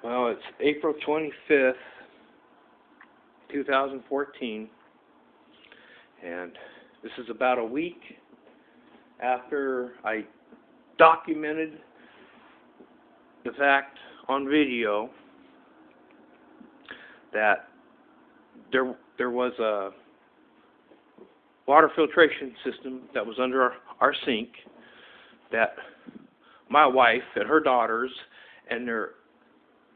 Well, it's April 25th, 2014, and this is about a week after I documented the fact on video that there was a water filtration system that was under our sink that my wife and her daughters and their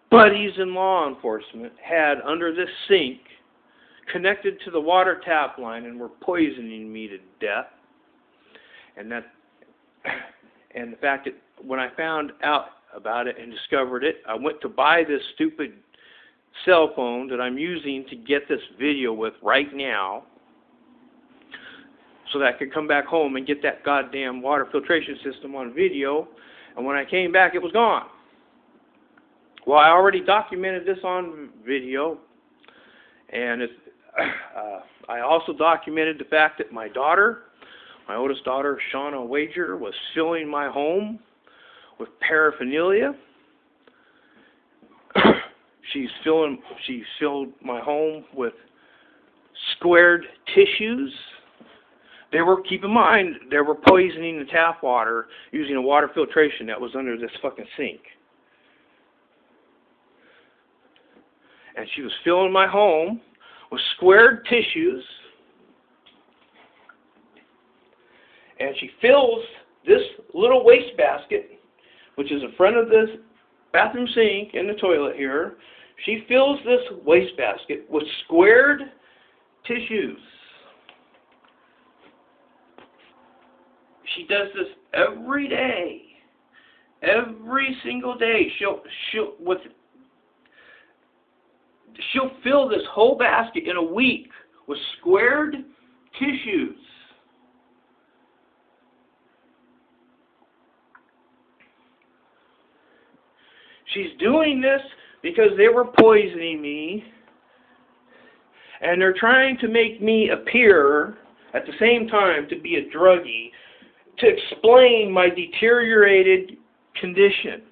buddies in law enforcement had under this sink, connected to the water tap line, and were poisoning me to death. And the fact that when I found out about it and discovered it, I went to buy this stupid cell phone that I'm using to get this video with right now, so that I could come back home and get that goddamn water filtration system on video. And when I came back, it was gone. Well, I already documented this on video, and I also documented the fact that my daughter, my oldest daughter, Shauna Wager, was filling my home with paraphernalia. She filled my home with squared tissues. Keep in mind, they were poisoning the tap water using a water filtration that was under this fucking sink. And she was filling my home with squared tissues. And she fills this little wastebasket, which is in front of this bathroom sink in the toilet here. She fills this wastebasket with squared tissues. She does this every day. Every single day. She'll fill this whole basket in a week with squared tissues. She's doing this because they were poisoning me, and they're trying to make me appear at the same time to be a druggie to explain my deteriorated condition.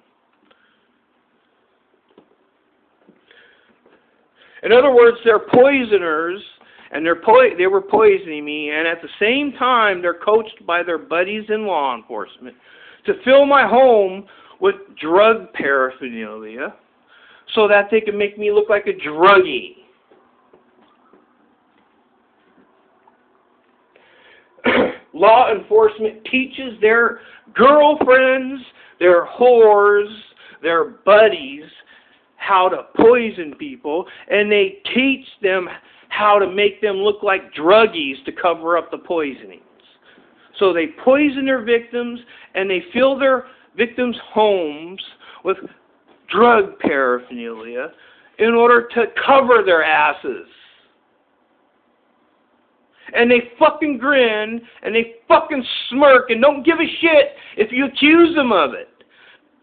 In other words, they're poisoners, and they were poisoning me, and at the same time, they're coached by their buddies in law enforcement to fill my home with drug paraphernalia so that they can make me look like a druggie. Law enforcement teaches their girlfriends, their whores, their buddies how to poison people, and they teach them how to make them look like druggies to cover up the poisonings. So they poison their victims, and they fill their victims' homes with drug paraphernalia in order to cover their asses. And they fucking grin, and they fucking smirk, and don't give a shit if you accuse them of it.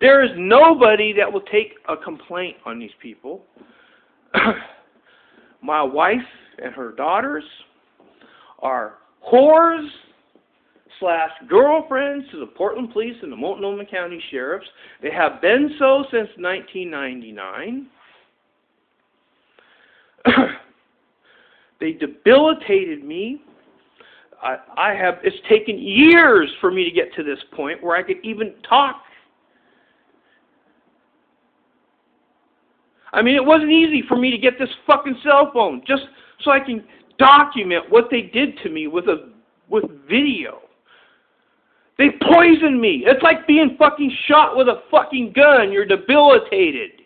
There is nobody that will take a complaint on these people. My wife and her daughters are whores / girlfriends to the Portland Police and the Multnomah County Sheriffs. They have been so since 1999. They debilitated me. It's taken years for me to get to this point where I could even talk. I mean, it wasn't easy for me to get this fucking cell phone just so I can document what they did to me with video. They poisoned me. It's like being fucking shot with a fucking gun. You're debilitated.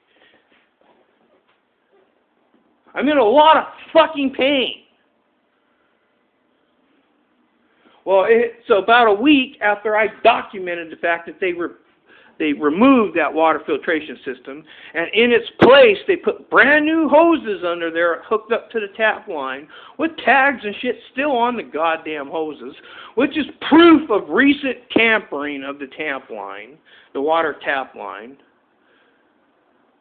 I'm in a lot of fucking pain. Well, so about a week after I documented the fact that they removed that water filtration system, and in its place they put brand new hoses under there hooked up to the tap line with tags and shit still on the goddamn hoses, which is proof of recent tampering of the tap line, the water tap line.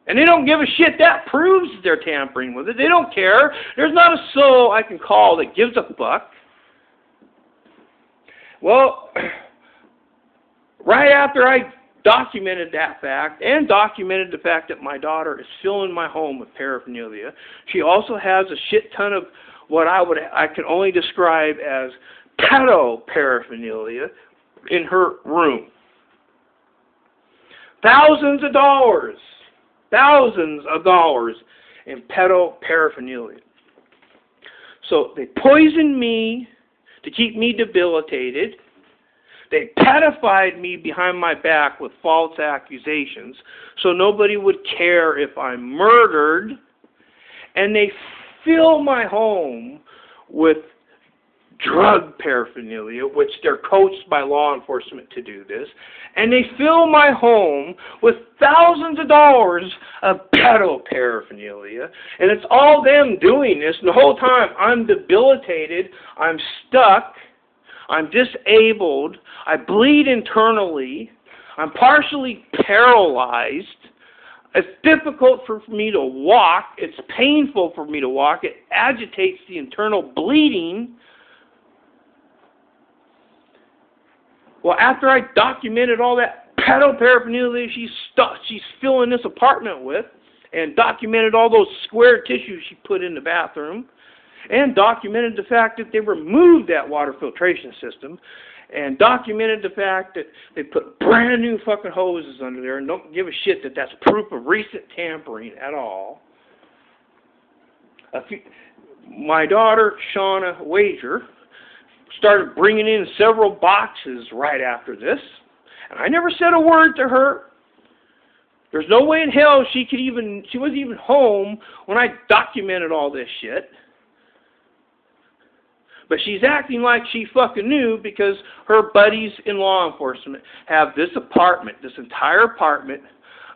And they don't give a shit. That proves they're tampering with it. They don't care. There's not a soul I can call that gives a fuck. Well, right after I documented that fact and documented the fact that my daughter is filling my home with paraphernalia. She also has a shit ton of what I can only describe as pedo paraphernalia in her room. Thousands of dollars in pedo paraphernalia. So they poisoned me to keep me debilitated. They pedophiled me behind my back with false accusations so nobody would care if I'm murdered. And they fill my home with drug paraphernalia, which they're coached by law enforcement to do this. And they fill my home with thousands of dollars of pedo paraphernalia. And it's all them doing this. And the whole time I'm debilitated, I'm stuck, I'm disabled, I bleed internally, I'm partially paralyzed. It's difficult for me to walk. It's painful for me to walk. It agitates the internal bleeding. Well, after I documented all that pedo paraphernalia she's filling this apartment with, and documented all those square tissues she put in the bathroom, and documented the fact that they removed that water filtration system, and documented the fact that they put brand new fucking hoses under there and don't give a shit that that's proof of recent tampering at all. My daughter, Shauna Wager, started bringing in several boxes right after this, and I never said a word to her. There's no way in hell she wasn't even home when I documented all this shit. But she's acting like she fucking knew because her buddies in law enforcement have this apartment, this entire apartment,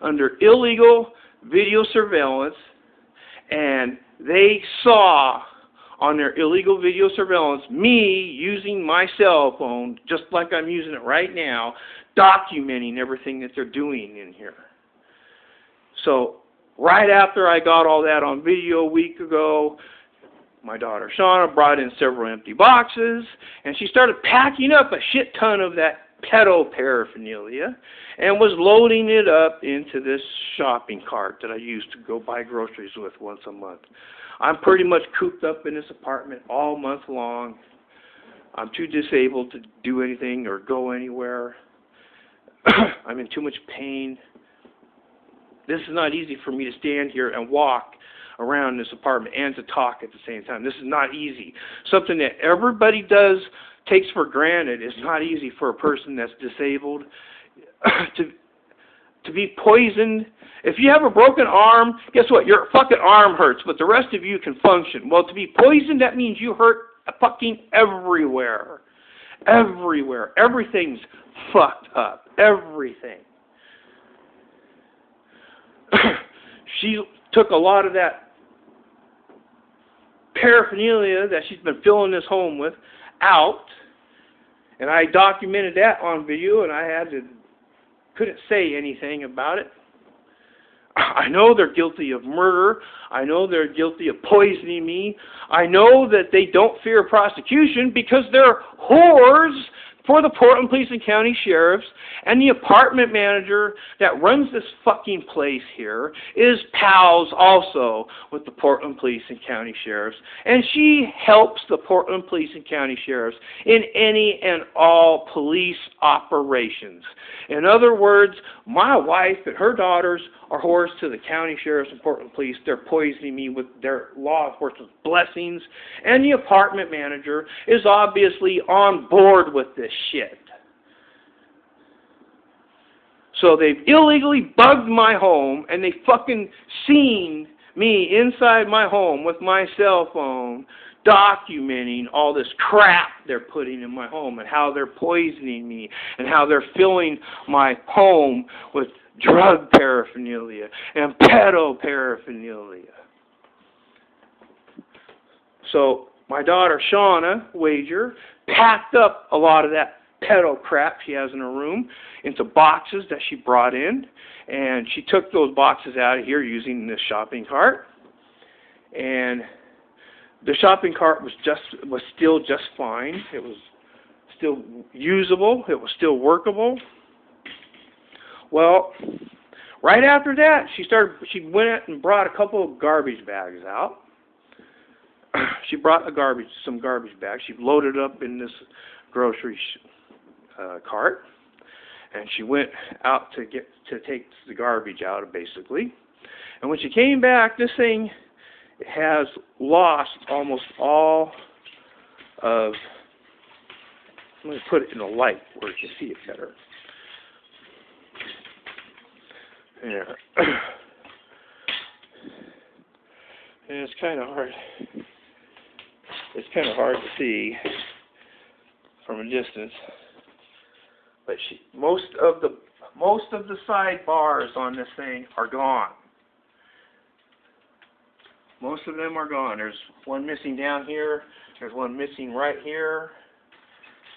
under illegal video surveillance, and they saw on their illegal video surveillance me using my cell phone, just like I'm using it right now, documenting everything that they're doing in here. So right after I got all that on video a week ago, my daughter Shauna brought in several empty boxes, and she started packing up a shit ton of that pedo paraphernalia and was loading it up into this shopping cart that I use to go buy groceries with once a month. I'm pretty much cooped up in this apartment all month long. I'm too disabled to do anything or go anywhere. I'm in too much pain. This is not easy for me to stand here and walk around this apartment and to talk at the same time. This is not easy. Something that everybody takes for granted is not easy for a person that's disabled. To be poisoned. If you have a broken arm, guess what? Your fucking arm hurts, but the rest of you can function. Well, to be poisoned, that means you hurt fucking everywhere. Everywhere. Everything's fucked up. Everything. She took a lot of that paraphernalia that she's been filling this home with out, and I documented that on video, and I couldn't say anything about it. I know they're guilty of murder. I know they're guilty of poisoning me. I know that they don't fear prosecution because they're whores for the Portland Police and County Sheriffs, and the apartment manager that runs this fucking place here is pals also with the Portland Police and County Sheriffs, and she helps the Portland Police and County Sheriffs in any and all police operations. In other words, my wife and her daughters are whores to the county sheriffs and Portland Police. They're poisoning me with their law enforcement blessings, and the apartment manager is obviously on board with this shit. So they've illegally bugged my home, and they fucking seen me inside my home with my cell phone documenting all this crap they're putting in my home and how they're poisoning me and how they're filling my home with drug paraphernalia and pedo paraphernalia. So my daughter Shauna Wager packed up a lot of that pedo crap she has in her room into boxes that she brought in, and she took those boxes out of here using this shopping cart, and the shopping cart was still just fine. It was still usable. It was still workable. Well, right after that, she went out and brought a couple of garbage bags out. She brought some garbage bags. She loaded up in this grocery cart, and she went out to take the garbage out, basically. And when she came back, this thing has lost almost all of. Let me put it in the light where you can see it better. There. And it's kind of hard. It's kind of hard to see from a distance, but most of the side bars on this thing are gone. Most of them are gone. There's one missing down here. There's one missing right here,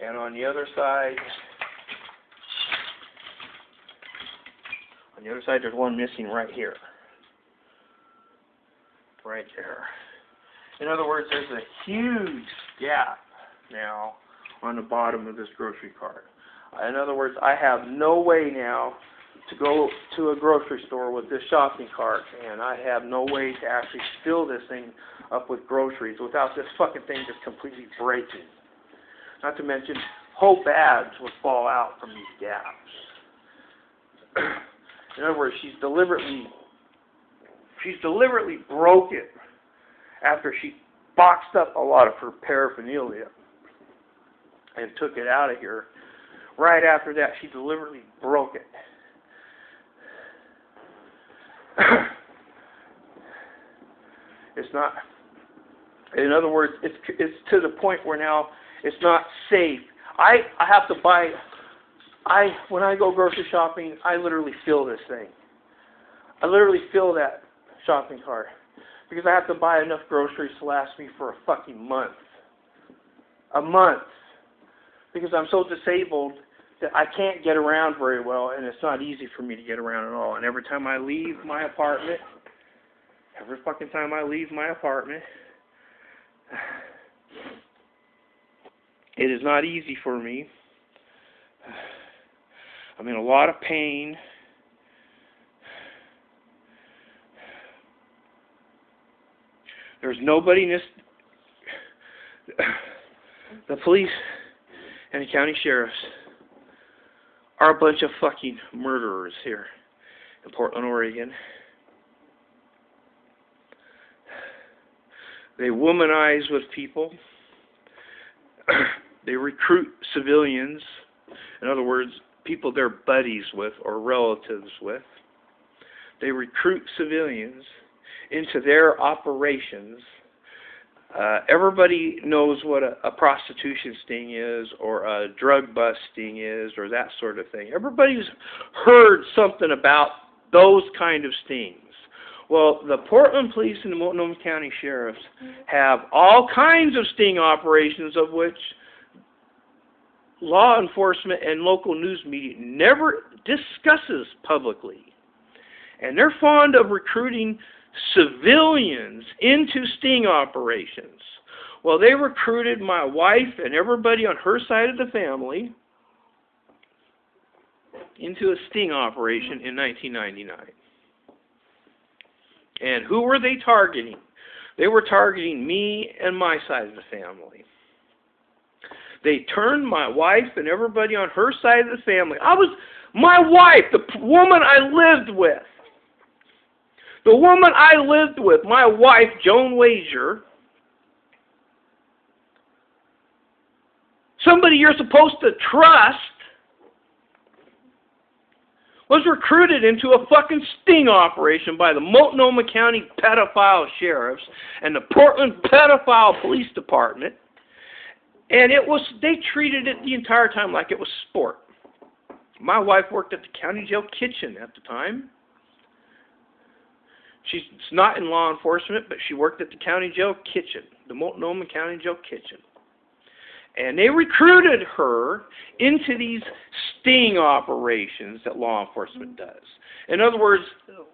and on the other side. On the other side, there's one missing right here. Right there. In other words, there's a huge gap now on the bottom of this grocery cart. In other words, I have no way now to go to a grocery store with this shopping cart, and I have no way to actually fill this thing up with groceries without this fucking thing just completely breaking. Not to mention, whole bags would fall out from these gaps. In other words, she's deliberately broke it after she boxed up a lot of her paraphernalia and took it out of here. Right after that, she deliberately broke it. It's not. In other words, it's to the point where now it's not safe. I have to buy. When I go grocery shopping, I literally fill this thing. I literally fill that shopping cart because I have to buy enough groceries to last me for a fucking month. A month. Because I'm so disabled that I can't get around very well, and it's not easy for me to get around at all. And every time I leave my apartment, it is not easy for me. I'm in a lot of pain. There's nobody in this. The police and the county sheriffs are a bunch of fucking murderers here in Portland, Oregon. They womanize with people. They recruit civilians. In other words, people they're buddies with or relatives with. They recruit civilians into their operations. Everybody knows what a prostitution sting is or a drug bust sting is or that sort of thing. Everybody's heard something about those kind of stings. Well, the Portland Police and the Multnomah County Sheriffs have all kinds of sting operations of which law enforcement and local news media never discusses publicly. And they're fond of recruiting civilians into sting operations. Well, they recruited my wife and everybody on her side of the family into a sting operation in 1999. And who were they targeting? They were targeting me and my side of the family. They turned my wife and everybody on her side of the family. My wife, the woman I lived with. The woman I lived with, my wife, Joan Wazier, somebody you're supposed to trust, was recruited into a fucking sting operation by the Multnomah County pedophile sheriffs and the Portland pedophile police department. And they treated it the entire time like it was sport. My wife worked at the county jail kitchen at the time. She's not in law enforcement, but she worked at the county jail kitchen, the Multnomah County Jail kitchen. And they recruited her into these sting operations that law enforcement does. In other words,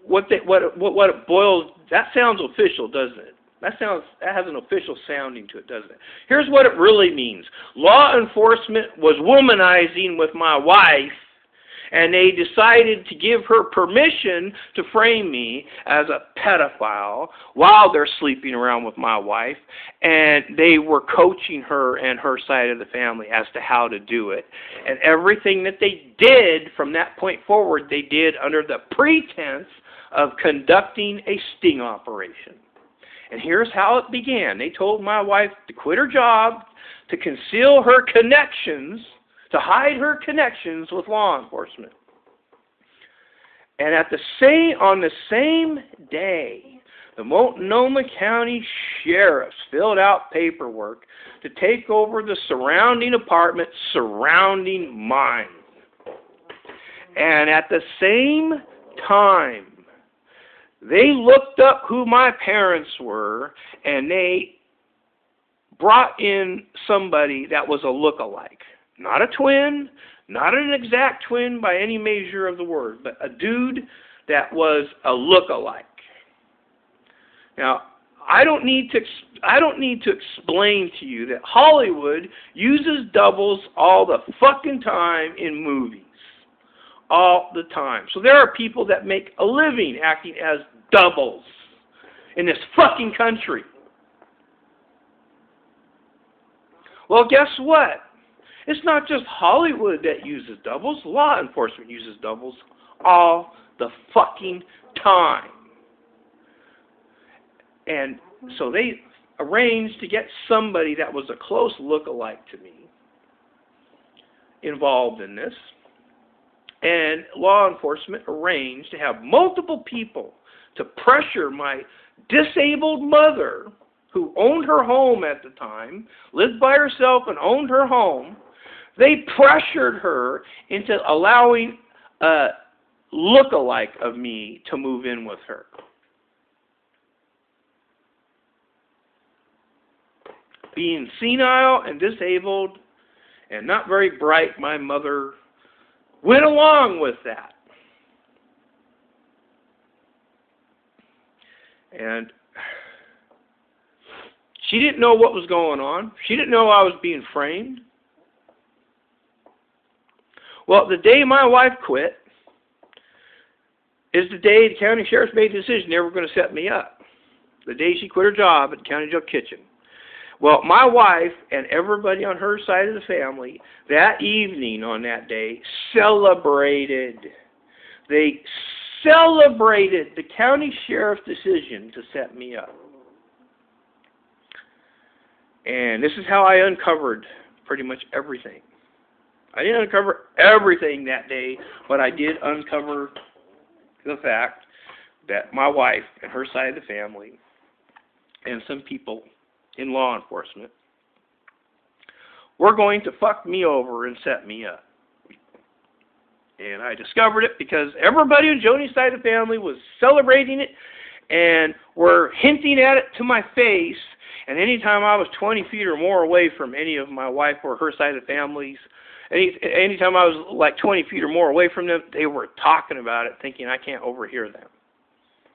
what it boils, that sounds official, doesn't it? That has an official sounding to it, doesn't it? Here's what it really means. Law enforcement was womanizing with my wife And they decided to give her permission to frame me as a pedophile while they're sleeping around with my wife. And they were coaching her and her side of the family as to how to do it. And everything that they did from that point forward, they did under the pretense of conducting a sting operation. And here's how it began. They told my wife to quit her job, to conceal her connections, to hide her connections with law enforcement. And on the same day, the Multnomah County sheriffs filled out paperwork to take over the surrounding apartments surrounding mine. And at the same time, they looked up who my parents were, and they brought in somebody that was a look-alike. Not a twin, not an exact twin by any measure of the word, but a dude that was a look-alike. Now, I don't need to explain to you that Hollywood uses doubles all the fucking time in movies. All the time. So there are people that make a living acting as doubles in this fucking country. Well, guess what? It's not just Hollywood that uses doubles. Law enforcement uses doubles all the fucking time. And so they arranged to get somebody that was a close look-alike to me involved in this. And law enforcement arranged to have multiple people to pressure my disabled mother, who owned her home at the time, lived by herself and owned her home. They pressured her into allowing a look-alike of me to move in with her. Being senile and disabled and not very bright, my mother went along with that. And she didn't know what was going on. She didn't know I was being framed. Well, the day my wife quit is the day the county sheriff's made the decision they were going to set me up. The day she quit her job at the county jail kitchen. Well, my wife and everybody on her side of the family that evening on that day celebrated. They celebrated the county sheriff's decision to set me up. And this is how I uncovered pretty much everything. I didn't uncover everything that day, but I did uncover the fact that my wife and her side of the family and some people in law enforcement were going to fuck me over and set me up. And I discovered it because everybody on Joni's side of the family was celebrating it and were hinting at it to my face. And anytime I was 20 feet or more away from any of my wife or her side of the families, anytime I was like 20 feet or more away from them, they were talking about it, thinking I can't overhear them.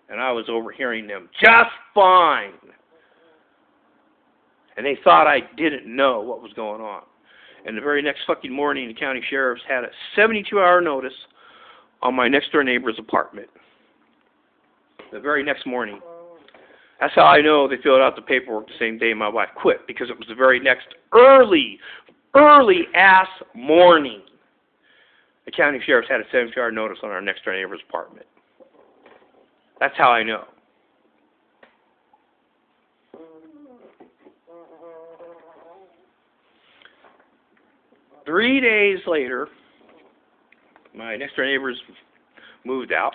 And I was overhearing them just fine. And they thought I didn't know what was going on. And the very next fucking morning, the county sheriffs had a 72-hour notice on my next-door neighbor's apartment. The very next morning. That's how I know they filled out the paperwork the same day my wife quit, because it was the very next early-ass morning. The county sheriffs had a 72-hour notice on our next-door neighbor's apartment. That's how I know. Three days later, my next-door neighbors moved out.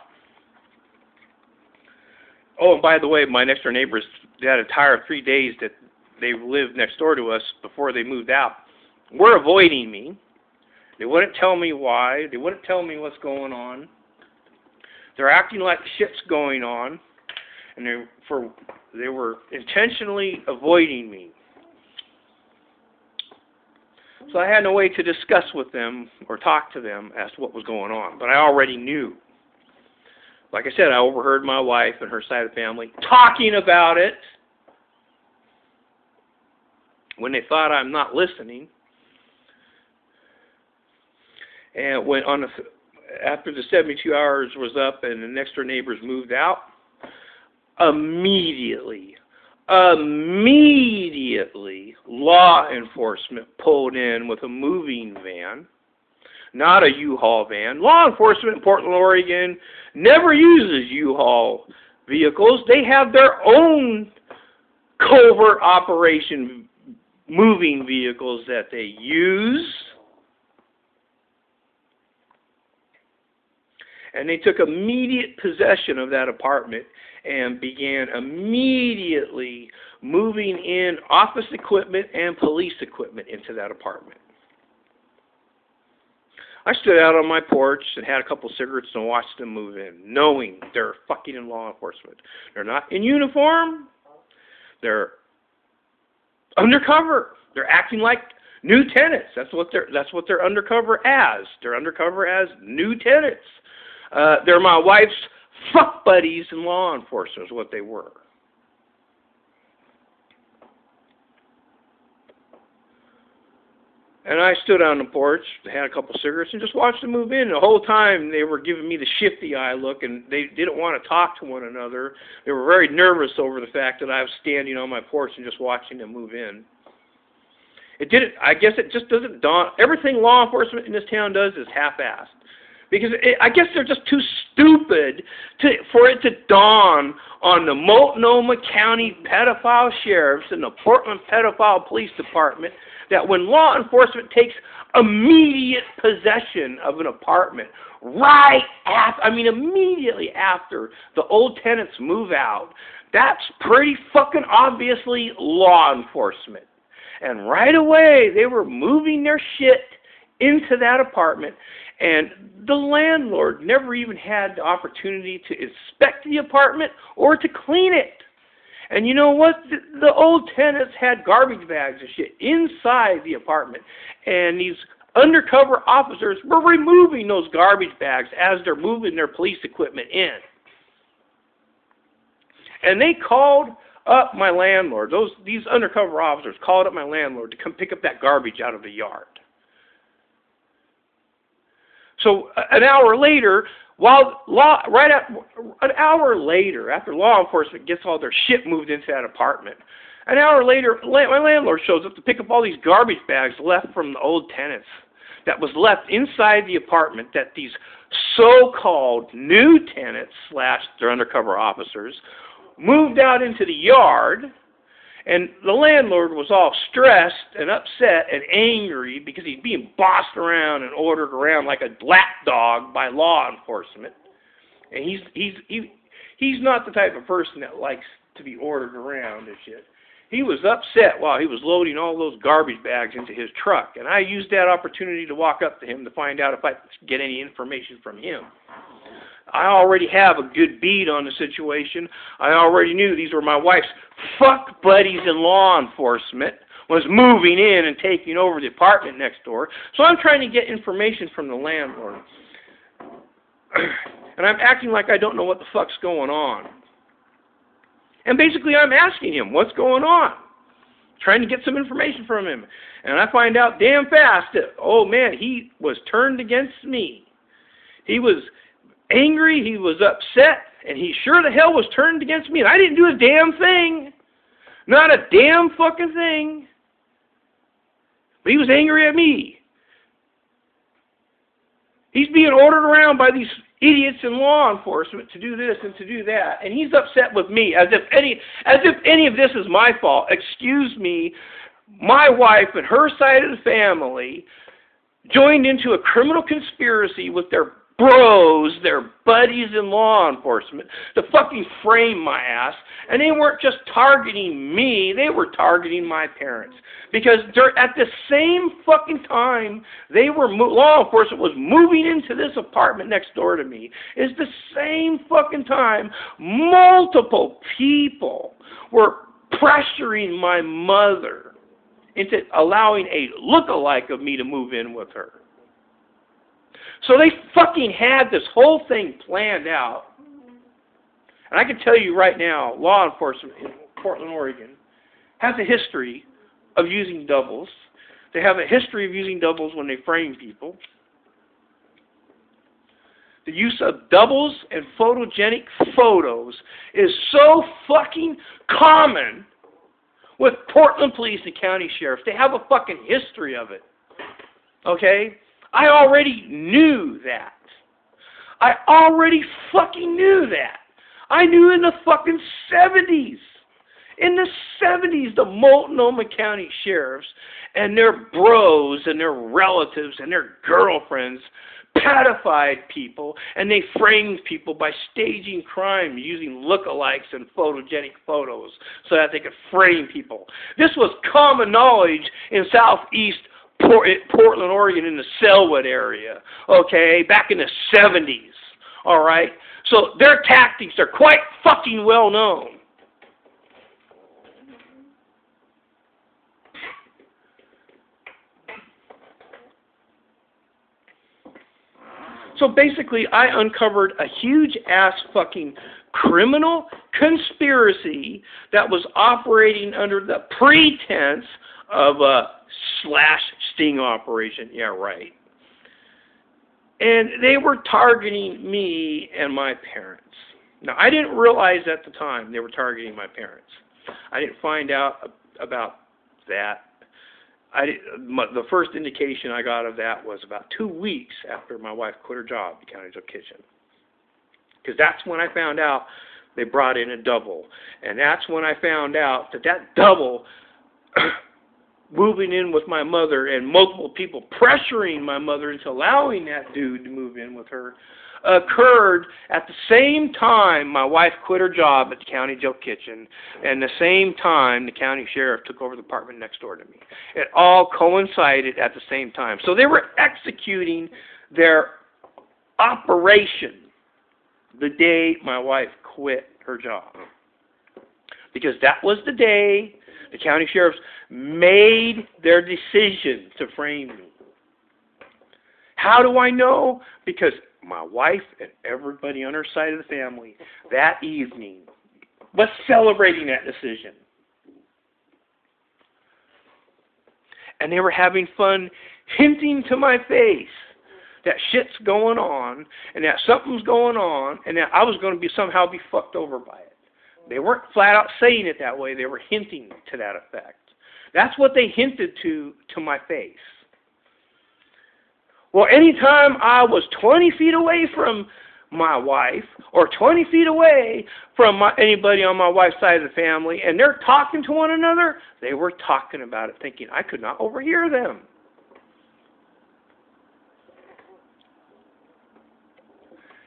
Oh, and by the way, my next-door neighbors, they had a entire 3 days that they lived next door to us before they moved out. Were avoiding me. They wouldn't tell me why. They wouldn't tell me what's going on. They're acting like shit's going on, and they were intentionally avoiding me. So I had no way to discuss with them or talk to them as to what was going on. But I already knew. Like I said, I overheard my wife and her side of the family talking about it when they thought I'm not listening. And after the 72 hours was up and the next door neighbors moved out, immediately, law enforcement pulled in with a moving van, not a U-Haul van. Law enforcement in Portland, Oregon never uses U-Haul vehicles. They have their own covert operation moving vehicles that they use. And they took immediate possession of that apartment and began immediately moving in office equipment and police equipment into that apartment. I stood out on my porch and had a couple cigarettes and watched them move in, knowing they're fucking in law enforcement. They're not in uniform. They're undercover. They're acting like new tenants. That's what they're undercover as. They're undercover as new tenants. They're my wife's fuck buddies in law enforcement is what they were. And I stood on the porch, had a couple cigarettes, and just watched them move in. And the whole time they were giving me the shifty eye look, and they didn't want to talk to one another. They were very nervous over the fact that I was standing on my porch and just watching them move in. I guess it just doesn't dawn. Everything law enforcement in this town does is half-assed. Because I guess they're just too stupid for it to dawn on the Multnomah County pedophile sheriffs and the Portland pedophile police department that when law enforcement takes immediate possession of an apartment immediately after the old tenants move out, that's pretty fucking obviously law enforcement. And right away, they were moving their shit into that apartment, and the landlord never even had the opportunity to inspect the apartment or to clean it. And you know what? The old tenants had garbage bags and shit inside the apartment, and these undercover officers were removing those garbage bags as they're moving their police equipment in. And they called up my landlord. These undercover officers called up my landlord to come pick up that garbage out of the yard. So an hour later, after law enforcement gets all their shit moved into that apartment, an hour later, my landlord shows up to pick up all these garbage bags left from the old tenants that was left inside the apartment that these so-called new tenants / their undercover officers moved out into the yard. And the landlord was all stressed and upset and angry because he's being bossed around and ordered around like a lapdog by law enforcement. And he's not the type of person that likes to be ordered around and shit. He was upset while he was loading all those garbage bags into his truck. And I used that opportunity to walk up to him to find out if I could get any information from him. I already have a good bead on the situation. I already knew these were my wife's fuck buddies in law enforcement was moving in and taking over the apartment next door. So I'm trying to get information from the landlord. And I'm acting like I don't know what the fuck's going on. And basically I'm asking him, what's going on? Trying to get some information from him. And I find out damn fast that, oh man, he was turned against me. He was angry, he was upset, and he sure the hell was turned against me, and I didn't do a damn thing. Not a damn fucking thing. But he was angry at me. He's being ordered around by these idiots in law enforcement to do this and to do that, and he's upset with me as if any of this is my fault. Excuse me, my wife and her side of the family joined into a criminal conspiracy with their bros, their buddies in law enforcement, to fucking frame my ass. And they weren't just targeting me, they were targeting my parents. Because at the same fucking time law enforcement was moving into this apartment next door to me, is the same fucking time multiple people were pressuring my mother into allowing a look-alike of me to move in with her. So they fucking had this whole thing planned out. And I can tell you right now, law enforcement in Portland, Oregon, has a history of using doubles. They have a history of using doubles when they frame people. the use of doubles and photogenic photos is so fucking common with Portland Police and County Sheriffs. They have a fucking history of it. Okay? I already knew that. I already fucking knew that. I knew in the fucking 70s. In the 70s, the Multnomah County Sheriffs and their bros and their relatives and their girlfriends pedified people, and they framed people by staging crime using lookalikes and photogenic photos so that they could frame people. This was common knowledge in southeast Portland, Oregon, in the Selwood area, okay, back in the 70s, all right? So their tactics are quite fucking well known. So basically, I uncovered a huge-ass fucking criminal conspiracy that was operating under the pretense of a slash sting operation. Yeah, right. And they were targeting me and my parents. Now, I didn't realize at the time they were targeting my parents. I didn't find out about that. The first indication I got of that was about 2 weeks after my wife quit her job at the County Jail Kitchen. Because that's when I found out they brought in a double. And that's when I found out that that double moving in with my mother and multiple people pressuring my mother into allowing that dude to move in with her occurred at the same time my wife quit her job at the County Jail Kitchen and the same time the county sheriff took over the apartment next door to me. It all coincided at the same time. So they were executing their operation the day my wife quit her job. Because that was the day the county sheriffs made their decision to frame me. How do I know? Because my wife and everybody on her side of the family that evening was celebrating that decision. And they were having fun hinting to my face that shit's going on and that something's going on and that I was going to somehow be fucked over by it. They weren't flat out saying it that way. They were hinting to that effect. That's what they hinted to my face. Well, anytime I was 20 feet away from my wife or 20 feet away from anybody on my wife's side of the family and they're talking to one another, they were talking about it, thinking I could not overhear them.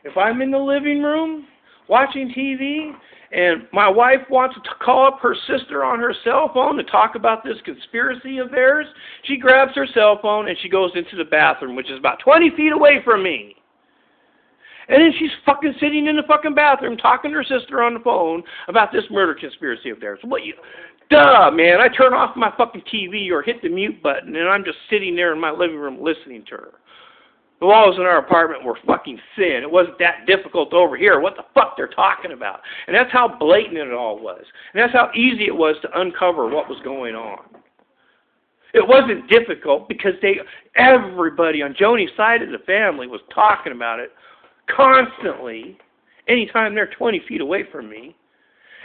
If I'm in the living room watching TV and my wife wants to call up her sister on her cell phone to talk about this conspiracy of theirs, she grabs her cell phone and she goes into the bathroom, which is about 20 feet away from me. And then she's fucking sitting in the fucking bathroom talking to her sister on the phone about this murder conspiracy of theirs. Duh, man, I turn off my fucking TV or hit the mute button and I'm just sitting there in my living room listening to her. The walls in our apartment were fucking thin. It wasn't that difficult to overhear what the fuck they're talking about. And that's how blatant it all was. And that's how easy it was to uncover what was going on. It wasn't difficult because everybody on Joni's side of the family was talking about it constantly anytime they're 20 feet away from me.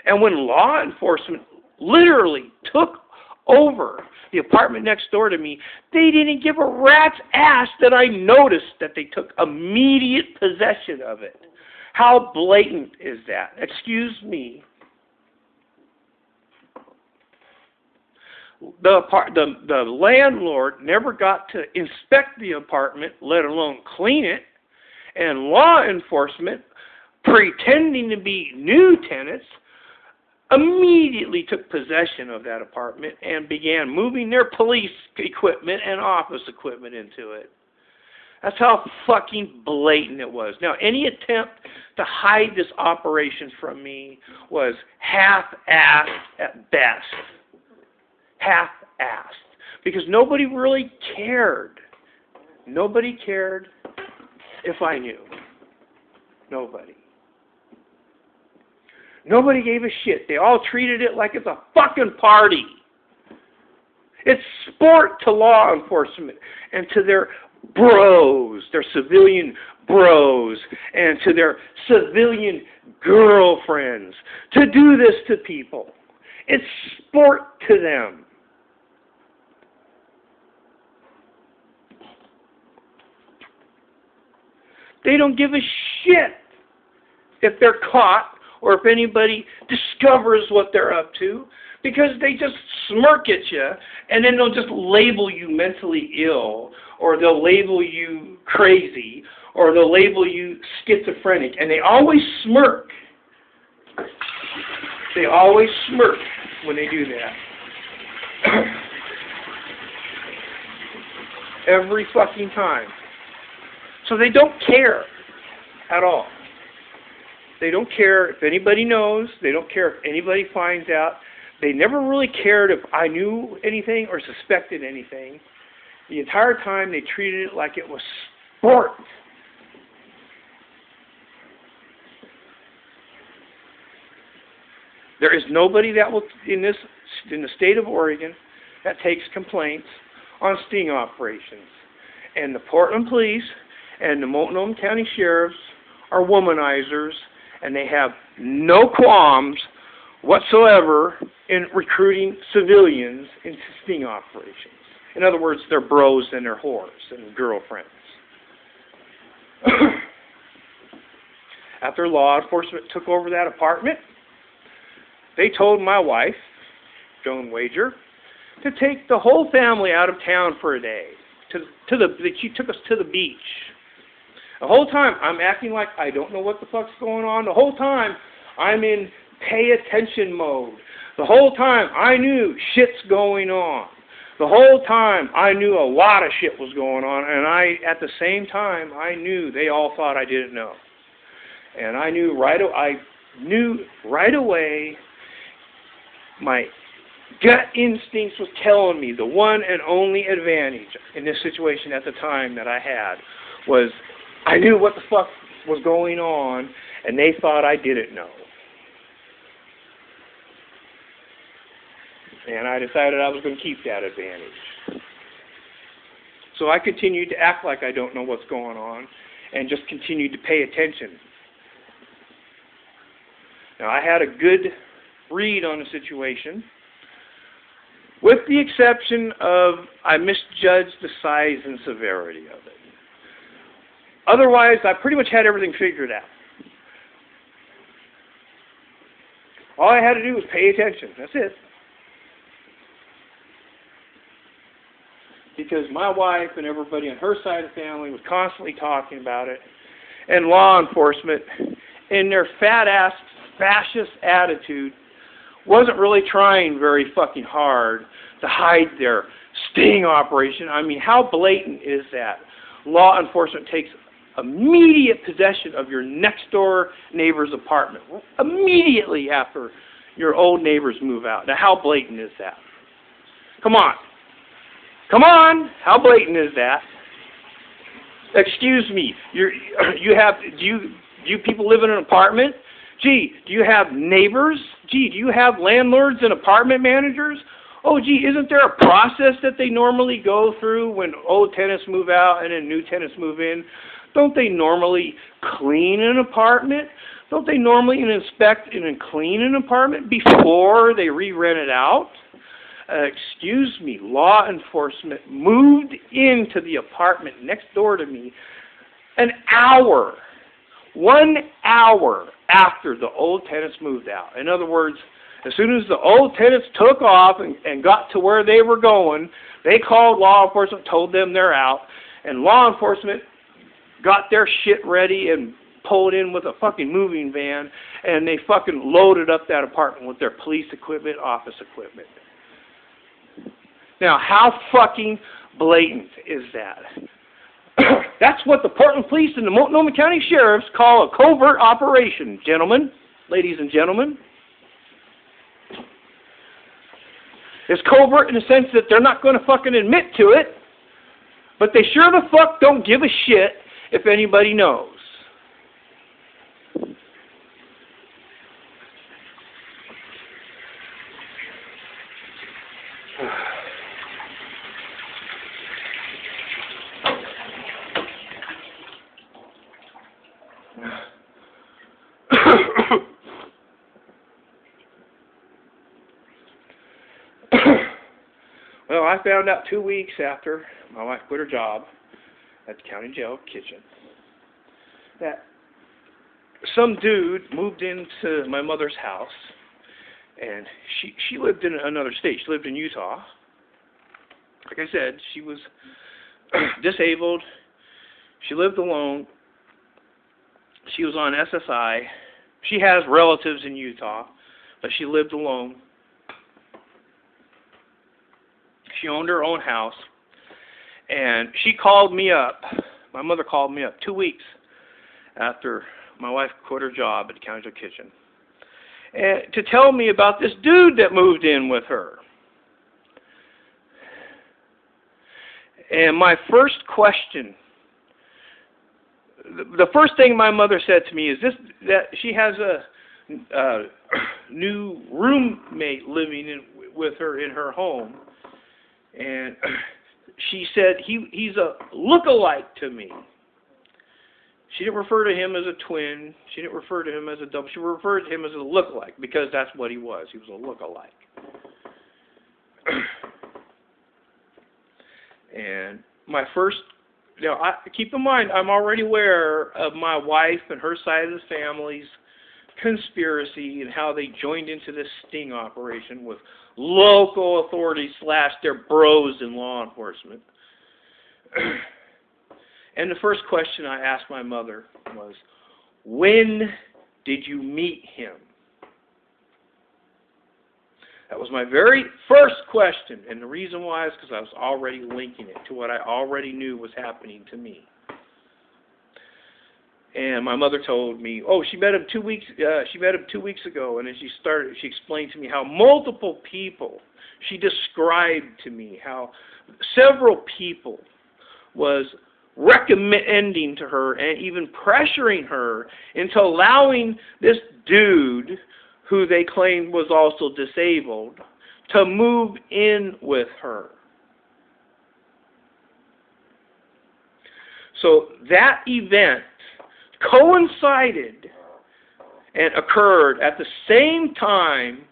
And when law enforcement literally took over the apartment next door to me, they didn't give a rat's ass that I noticed that they took immediate possession of it. How blatant is that? Excuse me. The landlord never got to inspect the apartment, let alone clean it, and law enforcement, pretending to be new tenants, immediately took possession of that apartment and began moving their police equipment and office equipment into it. That's how fucking blatant it was. Now, any attempt to hide this operation from me was half-assed at best. Half-assed. Because nobody really cared. Nobody cared if I knew. Nobody. Nobody gave a shit. They all treated it like it's a fucking party. It's sport to law enforcement and to their bros, their civilian bros, and to their civilian girlfriends to do this to people. It's sport to them. They don't give a shit if they're caught or if anybody discovers what they're up to, because they just smirk at you and then they'll just label you mentally ill, or they'll label you crazy, or they'll label you schizophrenic, and they always smirk. They always smirk when they do that. Every fucking time. So they don't care at all. They don't care if anybody knows. They don't care if anybody finds out. They never really cared if I knew anything or suspected anything. The entire time they treated it like it was sport. There is nobody that will, in the state of Oregon, that takes complaints on sting operations. And the Portland Police and the Multnomah County Sheriffs are womanizers, and they have no qualms whatsoever in recruiting civilians into sting operations. In other words, they're bros and they're whores and girlfriends. After law enforcement took over that apartment, they told my wife, Joan Wager, to take the whole family out of town for a day. She took us to the beach. The whole time, I'm acting like I don't know what the fuck's going on. The whole time, I'm in pay attention mode. The whole time, I knew shit's going on. The whole time, I knew a lot of shit was going on, and at the same time, I knew they all thought I didn't know. And I knew right away, my gut instincts was telling me the one and only advantage in this situation at the time that I had was I knew what the fuck was going on, and they thought I didn't know. And I decided I was going to keep that advantage. So I continued to act like I don't know what's going on and just continued to pay attention. Now, I had a good read on the situation, with the exception of I misjudged the size and severity of it. Otherwise, I pretty much had everything figured out. All I had to do was pay attention. That's it. Because my wife and everybody on her side of the family was constantly talking about it, and law enforcement, in their fat-ass fascist attitude, wasn't really trying very fucking hard to hide their sting operation. I mean, how blatant is that? Law enforcement takes immediate possession of your next-door neighbor's apartment immediately after your old neighbors move out. Now, how blatant is that? Come on. Come on! How blatant is that? Excuse me. Do you people live in an apartment? Gee, do you have neighbors? Gee, do you have landlords and apartment managers? Oh, gee, isn't there a process that they normally go through when old tenants move out and then new tenants move in? Don't they normally clean an apartment? Don't they normally inspect and clean an apartment before they re-rent it out? Excuse me, law enforcement moved into the apartment next door to me one hour after the old tenants moved out. In other words, as soon as the old tenants took off and got to where they were going, they called law enforcement, told them they're out, and law enforcement got their shit ready and pulled in with a fucking moving van, and they fucking loaded up that apartment with their police equipment, office equipment. Now, how fucking blatant is that? That's what the Portland Police and the Multnomah County Sheriffs call a covert operation, gentlemen, ladies and gentlemen. It's covert in the sense that they're not going to fucking admit to it, but they sure the fuck don't give a shit if anybody knows. Well, I found out 2 weeks after my wife quit her job at the county jail kitchen that some dude moved into my mother's house, and she lived in another state. She lived in Utah. Like I said, she was disabled. She lived alone. She was on SSI. She has relatives in Utah, but she lived alone. She owned her own house, and she called me up. My mother called me up 2 weeks after my wife quit her job at the county jail kitchen, and to tell me about this dude that moved in with her. And my first question, the first thing my mother said to me is that she has a new roommate living with her in her home. And she said, he's a look-alike to me. She didn't refer to him as a twin. She didn't refer to him as a double. She referred to him as a look-alike because that's what he was. He was a look-alike. And my first, keep in mind, I'm already aware of my wife and her side of the family's conspiracy and how they joined into this sting operation with local authorities / their bros in law enforcement. And the first question I asked my mother was, when did you meet him? That was my very first question, and the reason why is because I was already linking it to what I already knew was happening to me. And my mother told me, oh, she met him 2 weeks. She met him 2 weeks ago, and as she explained to me how multiple people. She described to me how several people was recommending to her and even pressuring her into allowing this dude, who they claimed was also disabled, to move in with her. So that event coincided and occurred at the same time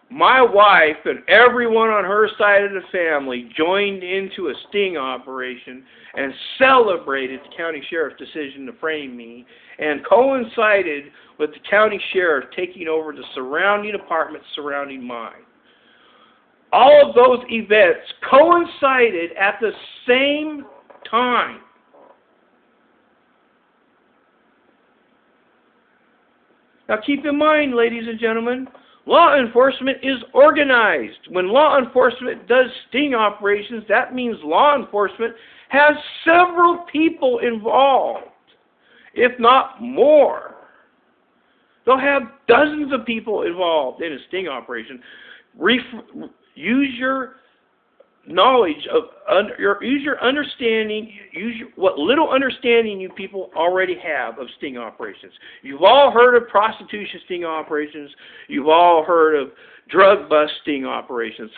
my wife and everyone on her side of the family joined into a sting operation and celebrated the county sheriff's decision to frame me, and coincided with the county sheriff taking over the surrounding apartments surrounding mine. All of those events coincided at the same time. Now keep in mind, ladies and gentlemen, law enforcement is organized. When law enforcement does sting operations, that means law enforcement has several people involved, if not more. They'll have dozens of people involved in a sting operation. Use your knowledge of, use your understanding, what little understanding you people already have of sting operations. You've all heard of prostitution sting operations. You've all heard of drug bust sting operations.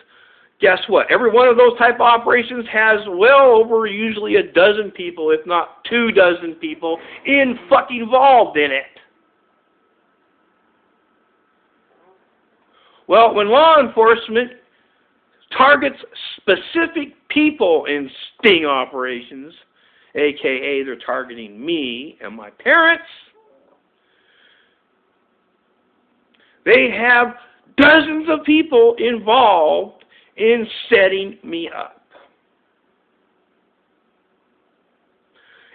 Guess what? Every one of those type of operations has well over usually a dozen people, if not 24 people, involved in it. Well, when law enforcement targets specific people in sting operations, aka they're targeting me and my parents, they have dozens of people involved in setting me up.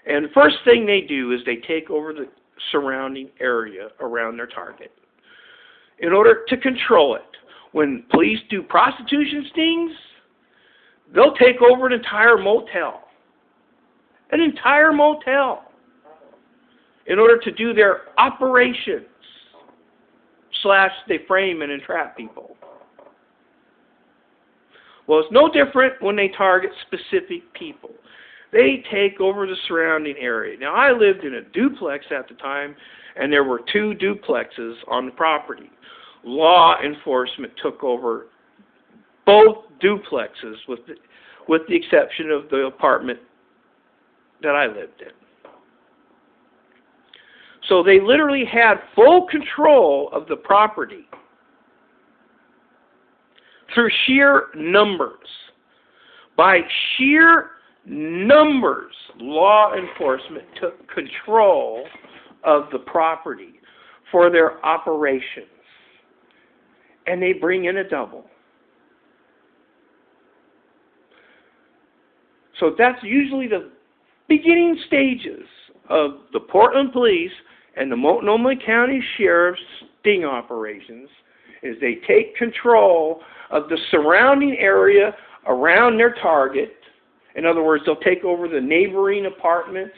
And the first thing they do is they take over the surrounding area around their target in order to control it. When police do prostitution stings, they'll take over an entire motel. An entire motel. In order to do their operations. / they frame and entrap people. Well, it's no different when they target specific people. They take over the surrounding area. Now, I lived in a duplex at the time, and there were 2 duplexes on the property. Law enforcement took over both duplexes with the exception of the apartment that I lived in. So they literally had full control of the property through sheer numbers. by sheer numbers, law enforcement took control of the property for their operations. And they bring in a double. So that's usually the beginning stages of the Portland Police and the Multnomah County Sheriff's sting operations, is they take control of the surrounding area around their target. In other words, they'll take over the neighboring apartments.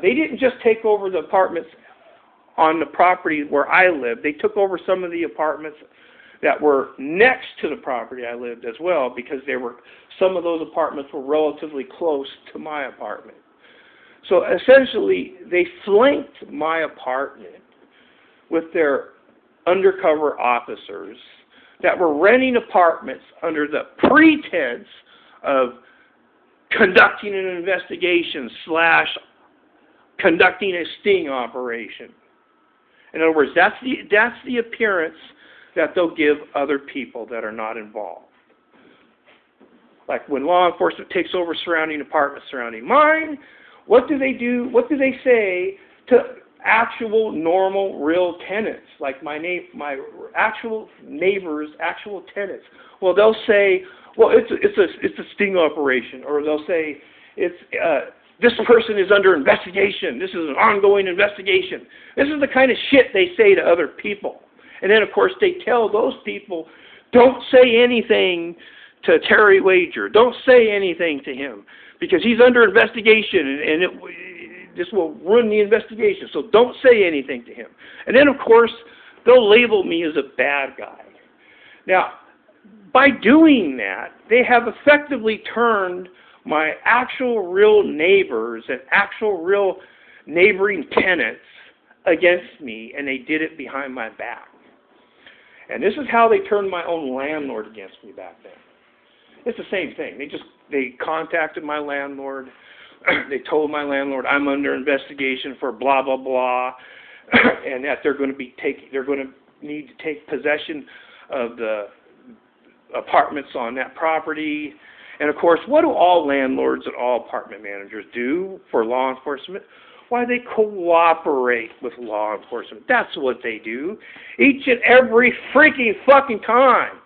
They didn't just take over the apartments on the property where I lived. They took over some of the apartments that were next to the property I lived as well, because some of those apartments were relatively close to my apartment. So essentially, they flanked my apartment with their undercover officers that were renting apartments under the pretense of conducting an investigation / conducting a sting operation. In other words, that's the appearance that they'll give other people that are not involved. Like when law enforcement takes over surrounding apartments surrounding mine, what do they do? What do they say to actual, normal, real tenants, like my actual neighbors, actual tenants? Well, they'll say, well, it's a sting operation, or they'll say this person is under investigation. This is an ongoing investigation. This is the kind of shit they say to other people. And then, of course, they tell those people, don't say anything to Terry Wager. Don't say anything to him, because he's under investigation, and this will ruin the investigation. So don't say anything to him. And then, of course, they'll label me as a bad guy. Now, by doing that, they have effectively turned my actual real neighbors and actual real neighboring tenants against me, and they did it behind my back. And this is how they turned my own landlord against me back then. It's the same thing. They contacted my landlord. They told my landlord, I'm under investigation for blah blah blah, and that they're going to need to take possession of the apartments on that property. And of course, what do all landlords and all apartment managers do for law enforcement? Why, they cooperate with law enforcement. That's what they do, each and every freaking fucking time.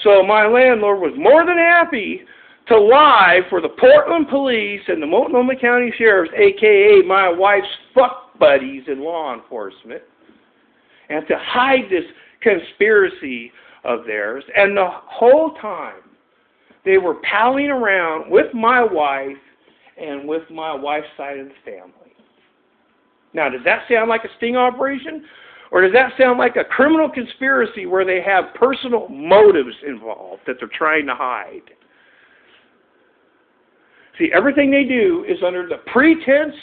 So my landlord was more than happy to lie for the Portland Police and the Multnomah County Sheriffs, a.k.a. my wife's fuck buddies in law enforcement, and to hide this conspiracy of theirs. And the whole time, they were palling around with my wife and with my wife's side of the family. Now, does that sound like a sting operation? Or does that sound like a criminal conspiracy where they have personal motives involved that they're trying to hide? See, everything they do is under the pretense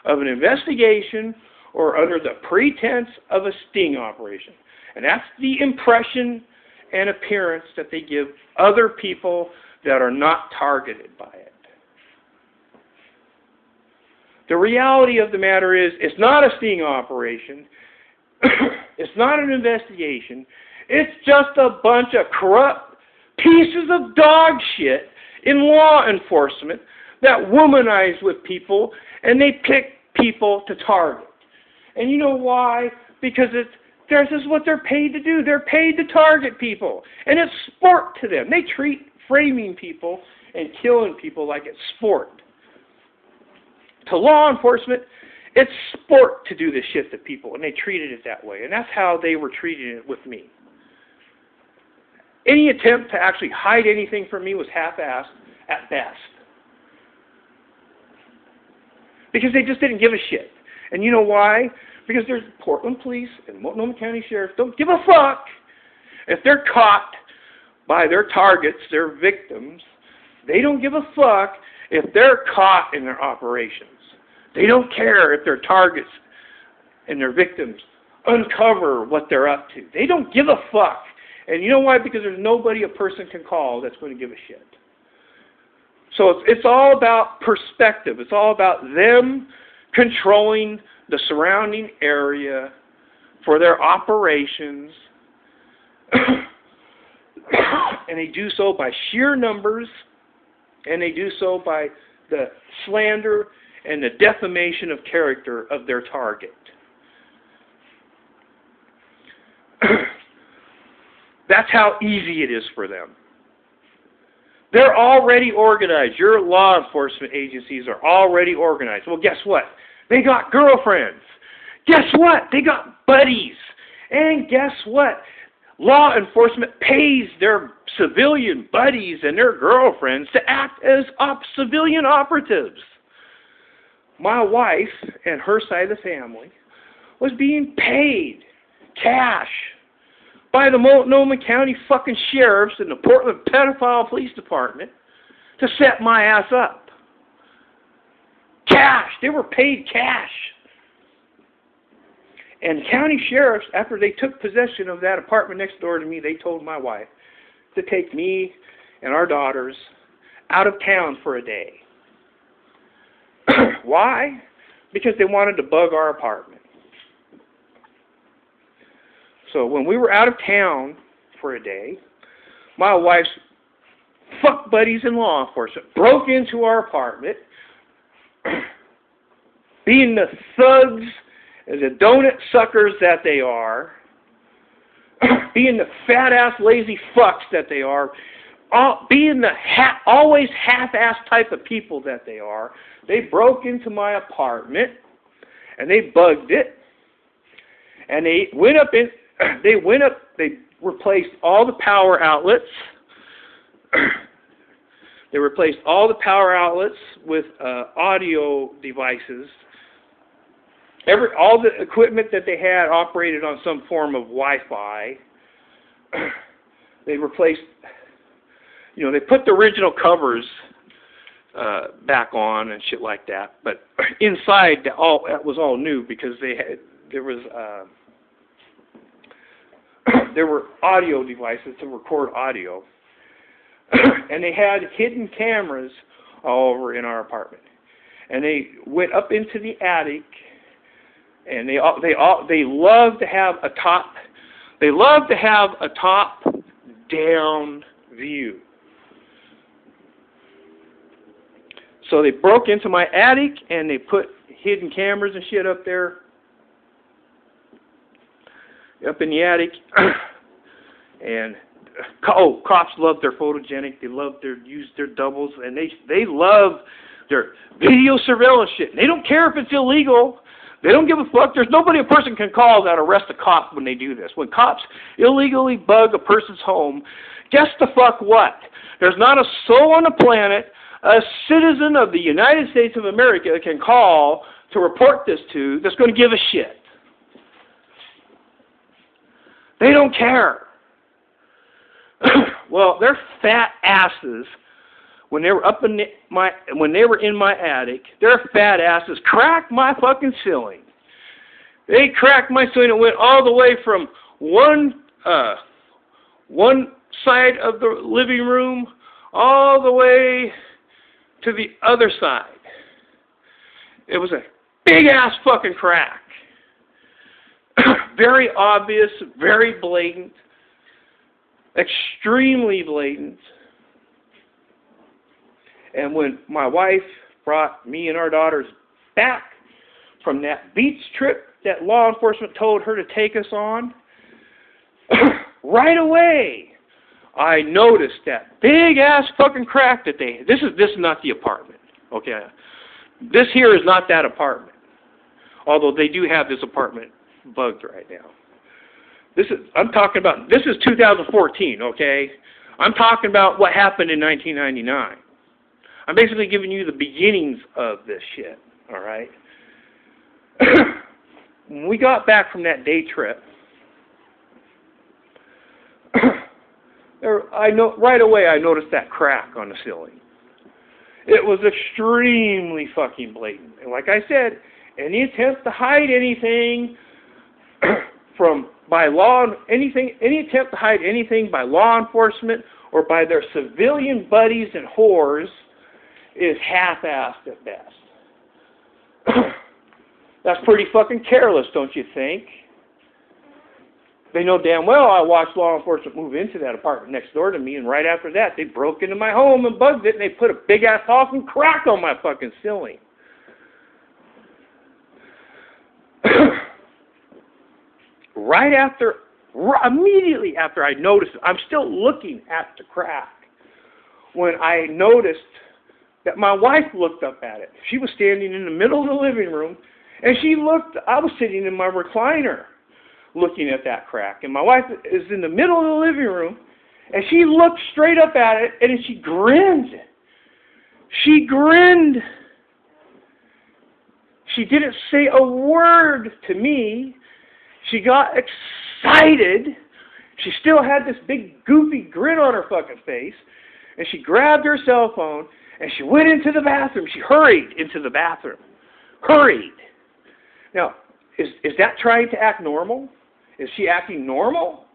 of an investigation or under the pretense of a sting operation. And that's the impression and appearance that they give other people that are not targeted by it. The reality of the matter is, it's not a sting operation. It's not an investigation. It's just a bunch of corrupt pieces of dog shit in law enforcement that womanize with people, and they pick people to target. And you know why? Because this is what they're paid to do. They're paid to target people. And it's sport to them. They treat framing people and killing people like it's sport. To law enforcement, it's sport to do this shit to people, and they treated it that way. And that's how they were treating it with me. Any attempt to actually hide anything from me was half-assed at best. Because they just didn't give a shit. And you know why? Because there's Portland Police and Multnomah County Sheriff don't give a fuck if they're caught by their targets, their victims. They don't give a fuck if they're caught in their operations. They don't care if their targets and their victims uncover what they're up to. They don't give a fuck. And you know why? Because there's nobody a person can call that's going to give a shit. So it's all about perspective. It's all about them controlling the surrounding area for their operations. And they do so by sheer numbers, and they do so by the slander and the defamation of character of their target. That's how easy it is for them. They're already organized. Your law enforcement agencies are already organized. Well, guess what? They got girlfriends. Guess what? They got buddies. And guess what? Law enforcement pays their civilian buddies and their girlfriends to act as civilian operatives. My wife and her side of the family was being paid cash by the Multnomah County fucking sheriffs and the Portland Pedophile Police Department to set my ass up. Cash. They were paid cash. And county sheriffs, after they took possession of that apartment next door to me, they told my wife to take me and our daughters out of town for a day. Why? Because they wanted to bug our apartment. So when we were out of town for a day, my wife's fuck buddies in law enforcement broke into our apartment, being the thugs and the donut suckers that they are, being the fat-ass lazy fucks that they are, being the always half-ass type of people that they are. They broke into my apartment and they bugged it, and they went up, they replaced all the power outlets. They replaced all the power outlets with audio devices. All the equipment that they had operated on some form of Wi-Fi. They replaced, they put the original covers back on and shit like that. But inside, that was all new because there were audio devices to record audio, and they had hidden cameras all over in our apartment. And they went up into the attic. And they love to have a top down view. So they broke into my attic and they put hidden cameras and shit up there, up in the attic. And cops love their photogenic. They love use their doubles, and they love their video surveillance shit. And they don't care if it's illegal. They don't give a fuck. There's nobody a person can call that arrest a cop when they do this. When cops illegally bug a person's home, guess the fuck what? There's not a soul on the planet, a citizen of the United States of America that can call to report this to that's going to give a shit. They don't care. Well, their fat asses, when they were in my attic, their fat asses cracked my fucking ceiling. They cracked my ceiling. It went all the way from one side of the living room all the way to the other side. It was a big ass fucking crack. Very obvious, very blatant, extremely blatant. And when my wife brought me and our daughters back from that beach trip that law enforcement told her to take us on, right away I noticed that big ass fucking crack that they. This is not the apartment, okay? This here is not that apartment, although they do have this apartment bugged right now. I'm talking about. This is 2014, okay? I'm talking about what happened in 1999. I'm basically giving you the beginnings of this shit, all right? When we got back from that day trip, right away I noticed that crack on the ceiling. It was extremely fucking blatant. And like I said, any attempt to hide anything any attempt to hide anything by law enforcement or by their civilian buddies and whores is half-assed at best. That's pretty fucking careless, don't you think? They know damn well I watched law enforcement move into that apartment next door to me, and right after that, they broke into my home and bugged it, and they put a big-ass talking crack on my fucking ceiling. Immediately after I noticed it, I'm still looking at the crack, when I noticed that my wife looked up at it. She was standing in the middle of the living room, and I was sitting in my recliner looking at that crack. And my wife is in the middle of the living room, and she looked straight up at it, and she grinned. She grinned. She didn't say a word to me. She got excited. She still had this big goofy grin on her fucking face. And she grabbed her cell phone and she went into the bathroom. She hurried into the bathroom. Hurried. Now, is that trying to act normal? Is she acting normal?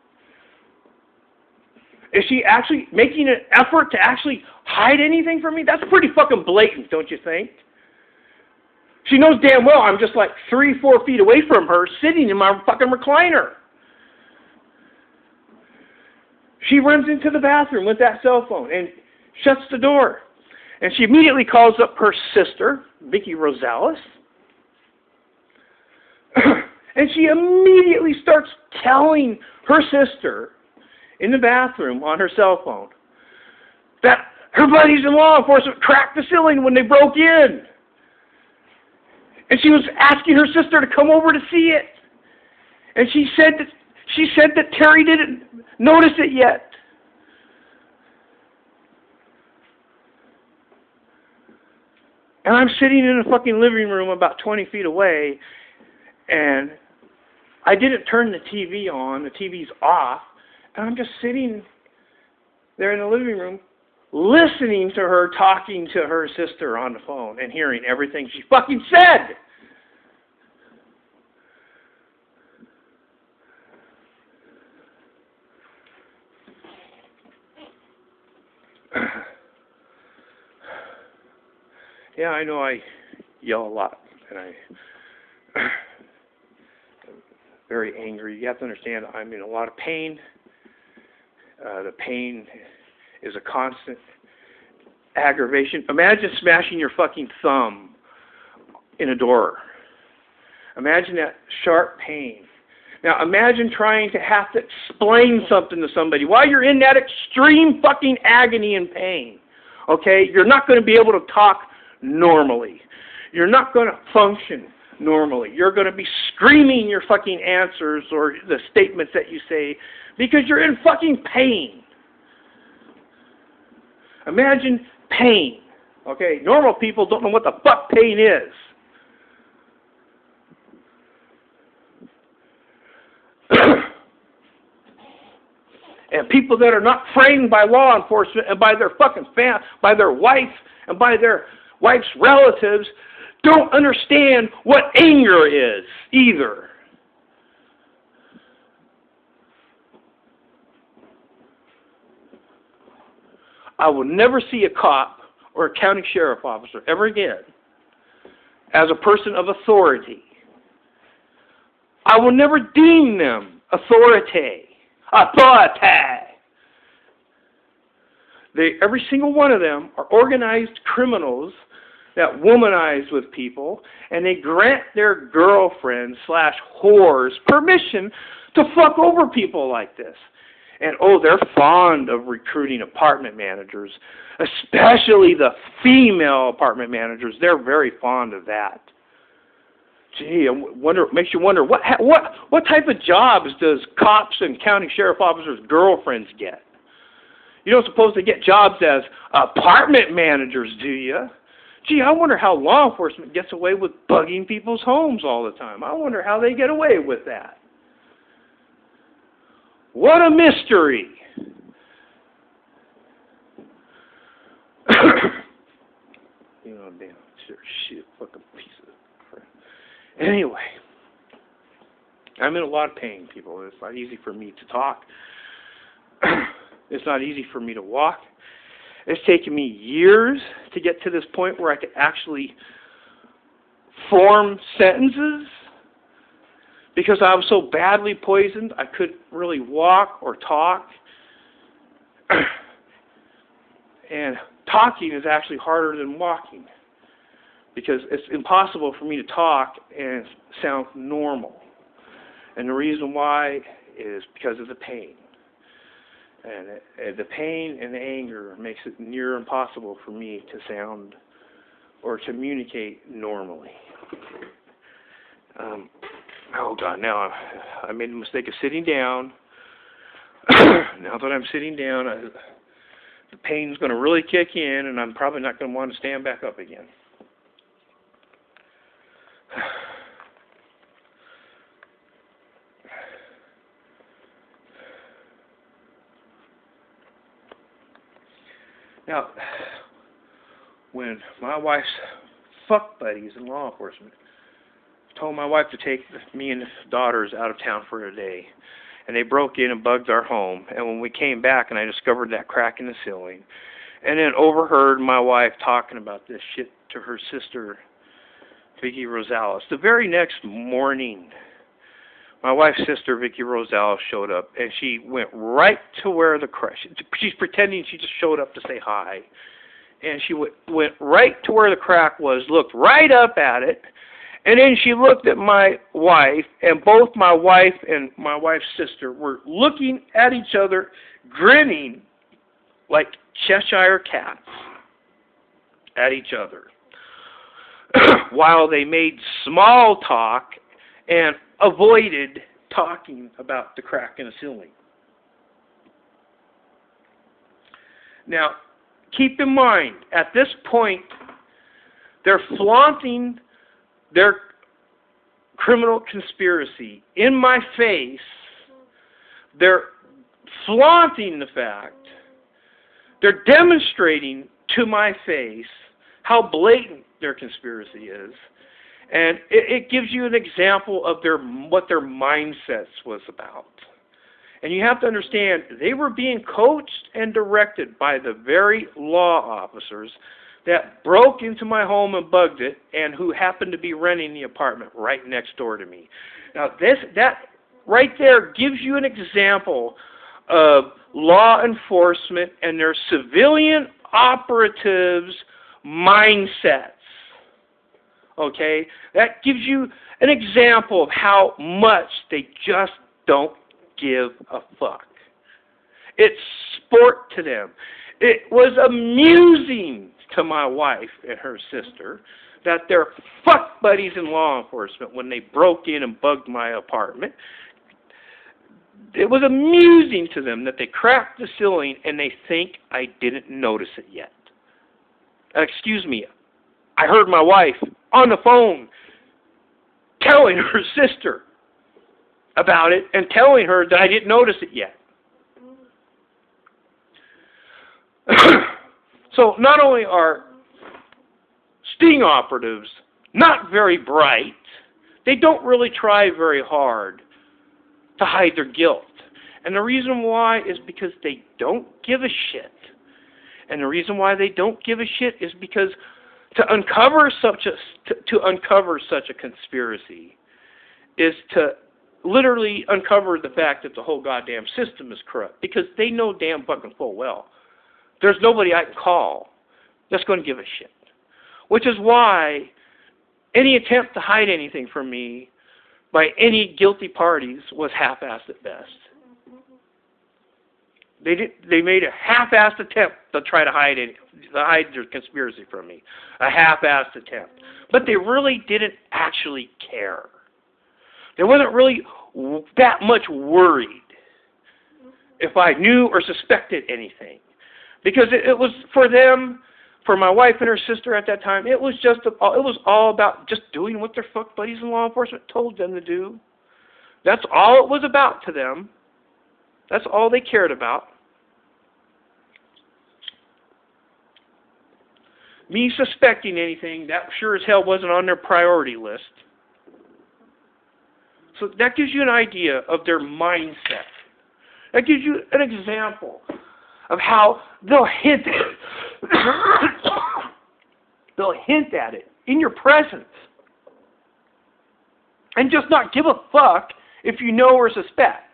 Is she actually making an effort to actually hide anything from me? That's pretty fucking blatant, don't you think? She knows damn well I'm just like 3-4 feet away from her, sitting in my fucking recliner. She runs into the bathroom with that cell phone and shuts the door. And she immediately calls up her sister, Vicky Rosales. And she immediately starts telling her sister in the bathroom on her cell phone that her buddies in law enforcement cracked the ceiling when they broke in. And she was asking her sister to come over to see it. And she said that Terry didn't notice it yet. And I'm sitting in a fucking living room about 20 feet away, and I didn't turn the TV on. The TV's off. And I'm just sitting there in the living room listening to her talking to her sister on the phone and hearing everything she fucking said. Yeah, I know I yell a lot, and I'm very angry. You have to understand I'm in a lot of pain. The pain is a constant aggravation. Imagine smashing your fucking thumb in a door. Imagine that sharp pain. Now imagine trying to have to explain something to somebody while you're in that extreme fucking agony and pain. Okay? You're not going to be able to talk normally. You're not going to function normally. You're going to be screaming your fucking answers or the statements that you say because you're in fucking pain. Imagine pain. Okay? Normal people don't know what the fuck pain is. And people that are not framed by law enforcement and by their fucking by their wife and by their wife's relatives don't understand what anger is either. I will never see a cop or a county sheriff officer ever again as a person of authority. I will never deem them authority. Every single one of them are organized criminals that womanize with people, and they grant their girlfriends/whores permission to fuck over people like this. And they're fond of recruiting apartment managers, especially the female apartment managers. They're very fond of that. Gee, makes you wonder what type of jobs does cops and county sheriff officers' girlfriends get? You don't suppose they get jobs as apartment managers, do you? Gee, I wonder how law enforcement gets away with bugging people's homes all the time. I wonder how they get away with that. What a mystery. You know, damn, shit, fucking piece of crap. Anyway, I'm in a lot of pain, people. It's not easy for me to talk. It's not easy for me to walk. It's taken me years to get to this point where I could actually form sentences because I was so badly poisoned, I couldn't really walk or talk. And talking is actually harder than walking, because it's impossible for me to talk and sound normal. And the reason why is because of the pain. And the pain and the anger makes it near impossible for me to sound or communicate normally. Oh God, now I made the mistake of sitting down. Now that I'm sitting down, the pain's going to really kick in, and I'm probably not going to want to stand back up again. Now, when my wife's fuck buddies in law enforcement told my wife to take me and the daughters out of town for a day, and they broke in and bugged our home, and when we came back and I discovered that crack in the ceiling, and then overheard my wife talking about this shit to her sister, Vicky Rosales, the very next morning, my wife's sister, Vicky Rosales, showed up, and she went right to where the crack... She's pretending she just showed up to say hi. And she went right to where the crack was, looked right up at it, and then she looked at my wife, and both my wife and my wife's sister were looking at each other, grinning like Cheshire cats at each other, while they made small talk and avoided talking about the crack in the ceiling. Now, keep in mind, at this point, they're flaunting their criminal conspiracy in my face. They're flaunting the fact. They're demonstrating to my face how blatant their conspiracy is. And it gives you an example of what their mindsets was about. And you have to understand, they were being coached and directed by the very law officers that broke into my home and bugged it, and who happened to be renting the apartment right next door to me. Now, that right there gives you an example of law enforcement and their civilian operatives' mindsets. Okay? That gives you an example of how much they just don't give a fuck. It's sport to them. It was amusing to my wife and her sister that their fuck buddies in law enforcement, when they broke in and bugged my apartment, it was amusing to them that they cracked the ceiling and they think I didn't notice it yet. Excuse me, I heard my wife on the phone telling her sister about it and telling her that I didn't notice it yet. So not only are sting operatives not very bright, they don't really try very hard to hide their guilt. And the reason why is because they don't give a shit. And the reason why they don't give a shit is because to uncover such a conspiracy is to literally uncover the fact that the whole goddamn system is corrupt, because they know damn fucking full well there's nobody I can call that's going to give a shit. Which is why any attempt to hide anything from me by any guilty parties was half-assed at best. They made a half-assed attempt to try to hide their conspiracy from me. A half-assed attempt. But they really didn't actually care. They wasn't really that much worried if I knew or suspected anything. Because it was for them, for my wife and her sister at that time, it was all about just doing what their fuck buddies in law enforcement told them to do. That's all it was about to them. That's all they cared about. Me suspecting anything, that sure as hell wasn't on their priority list. So that gives you an idea of their mindset. That gives you an example of how they'll hint at it in your presence. and just not give a fuck if you know or suspect.